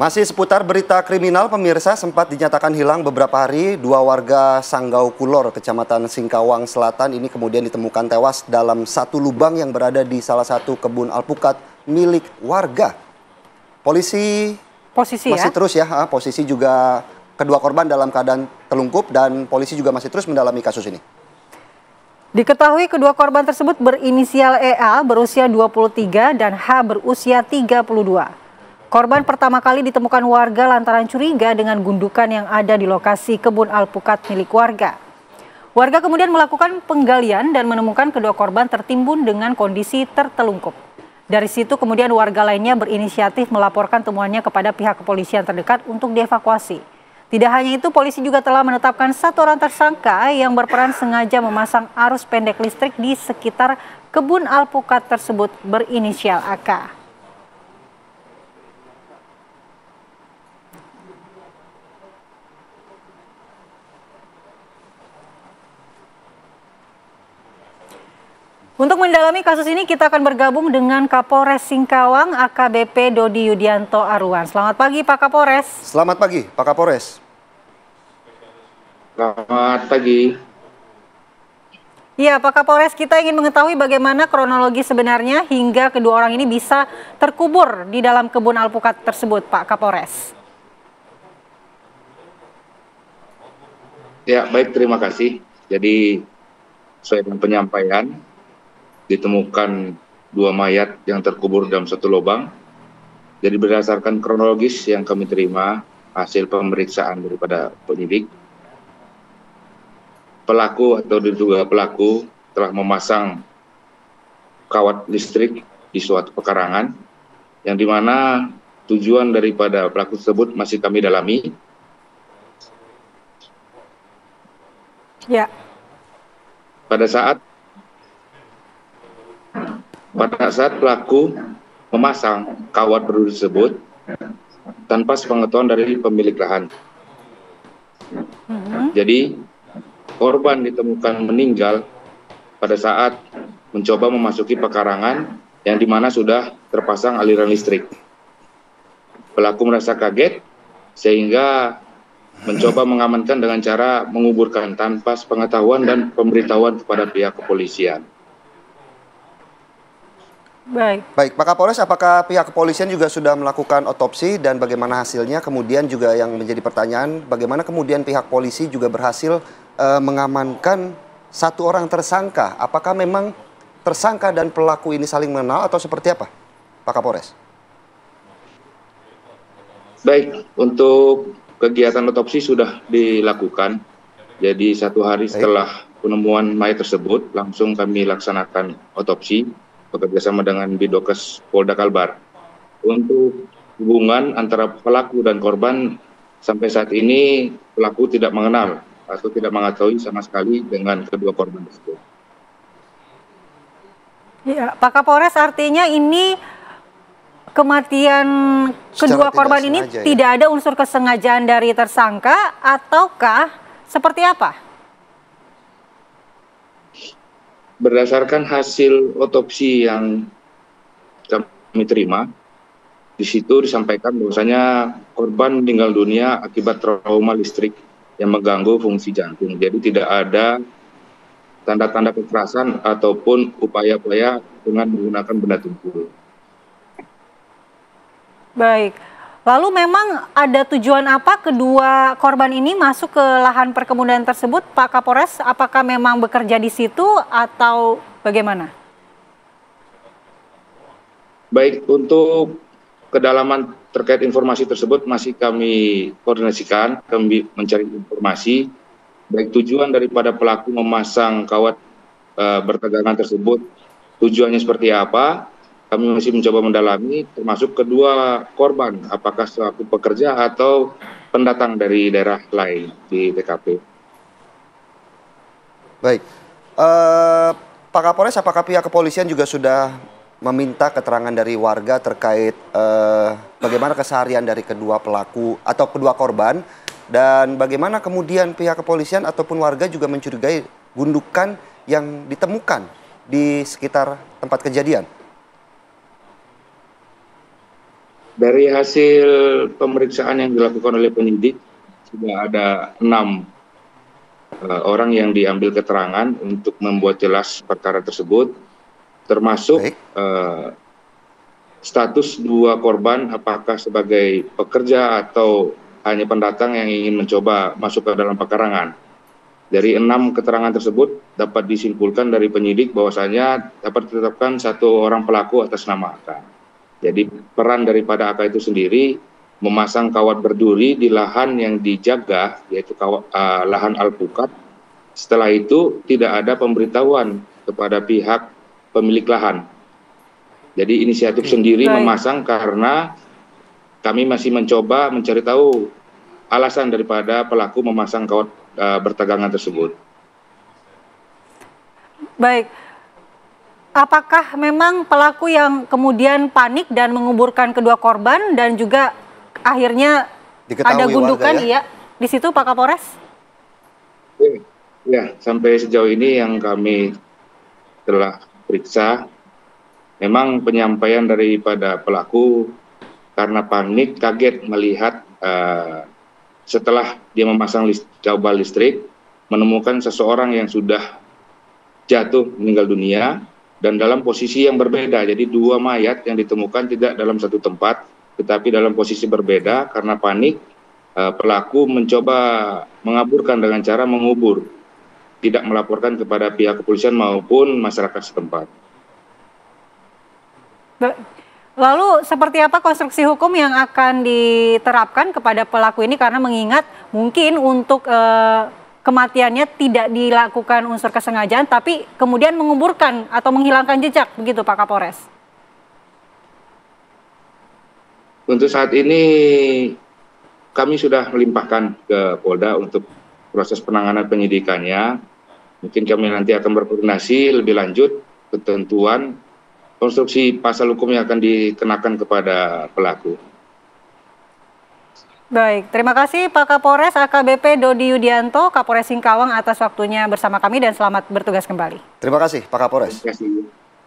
Masih seputar berita kriminal, pemirsa, sempat dinyatakan hilang beberapa hari dua warga Sanggau Kulor, Kecamatan Singkawang Selatan ini kemudian ditemukan tewas dalam satu lubang yang berada di salah satu kebun alpukat milik warga. Posisi masih terus posisi juga kedua korban dalam keadaan telungkup dan polisi juga masih terus mendalami kasus ini. Diketahui kedua korban tersebut berinisial EA berusia 23 dan H berusia 32. Korban pertama kali ditemukan warga lantaran curiga dengan gundukan yang ada di lokasi kebun alpukat milik warga. Warga kemudian melakukan penggalian dan menemukan kedua korban tertimbun dengan kondisi tertelungkup. Dari situ kemudian warga lainnya berinisiatif melaporkan temuannya kepada pihak kepolisian terdekat untuk dievakuasi. Tidak hanya itu, polisi juga telah menetapkan satu orang tersangka yang berperan sengaja memasang arus pendek listrik di sekitar kebun alpukat tersebut berinisial AK. Untuk mendalami kasus ini kita akan bergabung dengan Kapolres Singkawang AKBP Dodi Yudianto Aruan. Selamat pagi Pak Kapolres. Selamat pagi Pak Kapolres. Selamat pagi. Ya Pak Kapolres, kita ingin mengetahui bagaimana kronologi sebenarnya hingga kedua orang ini bisa terkubur di dalam kebun alpukat tersebut Pak Kapolres. Ya baik, terima kasih. Jadi sesuai dengan penyampaian, ditemukan dua mayat yang terkubur dalam satu lubang. Jadi berdasarkan kronologis yang kami terima hasil pemeriksaan daripada penyidik, pelaku atau diduga pelaku telah memasang kawat listrik di suatu pekarangan, yang dimana tujuan daripada pelaku tersebut masih kami dalami. Ya. Pada saat pelaku memasang kawat berduri tersebut tanpa sepengetahuan dari pemilik lahan. Jadi korban ditemukan meninggal pada saat mencoba memasuki pekarangan yang dimana sudah terpasang aliran listrik. Pelaku merasa kaget sehingga mencoba mengamankan dengan cara menguburkan tanpa sepengetahuan dan pemberitahuan kepada pihak kepolisian. Baik, Pak Kapolres, apakah pihak kepolisian juga sudah melakukan otopsi dan bagaimana hasilnya? Kemudian juga yang menjadi pertanyaan, bagaimana kemudian pihak polisi juga berhasil mengamankan satu orang tersangka? Apakah memang tersangka dan pelaku ini saling mengenal atau seperti apa, Pak Kapolres? Baik, untuk kegiatan otopsi sudah dilakukan. Jadi satu hari setelah penemuan mayat tersebut, langsung kami laksanakan otopsi bekerjasama dengan Bidokes Polda Kalbar. Untuk hubungan antara pelaku dan korban, sampai saat ini pelaku tidak mengenal atau tidak mengetahui sama sekali dengan kedua korban tersebut. Ya, Pak Kapolres, artinya ini kematian kedua korban ini tidak ada unsur kesengajaan dari tersangka ataukah seperti apa? Berdasarkan hasil otopsi yang kami terima, di situ disampaikan bahwasanya korban meninggal dunia akibat trauma listrik yang mengganggu fungsi jantung. Jadi tidak ada tanda-tanda kekerasan ataupun upaya-upaya dengan menggunakan benda tumpul. Baik, lalu memang ada tujuan apa kedua korban ini masuk ke lahan perkebunan tersebut, Pak Kapolres? Apakah memang bekerja di situ atau bagaimana? Baik, untuk kedalaman terkait informasi tersebut masih kami koordinasikan, kami mencari informasi, baik tujuan daripada pelaku memasang kawat bertegangan tersebut, tujuannya seperti apa. Kami masih mencoba mendalami, termasuk kedua korban, apakah selaku pekerja atau pendatang dari daerah lain di TKP. Baik, Pak Kapolres, apakah pihak kepolisian juga sudah meminta keterangan dari warga terkait bagaimana keseharian dari kedua pelaku atau kedua korban, dan bagaimana kemudian pihak kepolisian ataupun warga juga mencurigai gundukan yang ditemukan di sekitar tempat kejadian? Dari hasil pemeriksaan yang dilakukan oleh penyidik, sudah ada 6 orang yang diambil keterangan untuk membuat jelas perkara tersebut, termasuk status 2 korban apakah sebagai pekerja atau hanya pendatang yang ingin mencoba masuk ke dalam pekarangan. Dari 6 keterangan tersebut dapat disimpulkan dari penyidik bahwasanya dapat ditetapkan 1 orang pelaku atas nama AK. Jadi peran daripada AK itu sendiri memasang kawat berduri di lahan yang dijaga, yaitu lahan alpukat. Setelah itu tidak ada pemberitahuan kepada pihak pemilik lahan. Jadi inisiatif sendiri memasang karena kami masih mencoba mencari tahu alasan daripada pelaku memasang kawat bertegangan tersebut. Baik, apakah memang pelaku yang kemudian panik dan menguburkan kedua korban dan juga akhirnya ada gundukan ya di situ, Pak Kapolres? Ya, sampai sejauh ini yang kami telah periksa, memang penyampaian daripada pelaku karena panik, kaget melihat setelah dia memasang kabel listrik, menemukan seseorang yang sudah jatuh meninggal dunia dan dalam posisi yang berbeda. Jadi 2 mayat yang ditemukan tidak dalam satu tempat, tetapi dalam posisi berbeda. Karena panik, pelaku mencoba mengaburkan dengan cara mengubur, tidak melaporkan kepada pihak kepolisian maupun masyarakat setempat. Lalu seperti apa konstruksi hukum yang akan diterapkan kepada pelaku ini, karena mengingat mungkin untuk kematiannya tidak dilakukan unsur kesengajaan tapi kemudian menguburkan atau menghilangkan jejak, begitu Pak Kapolres? Untuk saat ini kami sudah melimpahkan ke Polda untuk proses penanganan penyidikannya. Mungkin kami nanti akan berkoordinasi lebih lanjut ketentuan konstruksi pasal hukum yang akan dikenakan kepada pelaku. Baik, terima kasih Pak Kapolres AKBP Dodi Yudianto, Kapolres Singkawang atas waktunya bersama kami dan selamat bertugas kembali. Terima kasih Pak Kapolres. Terima kasih.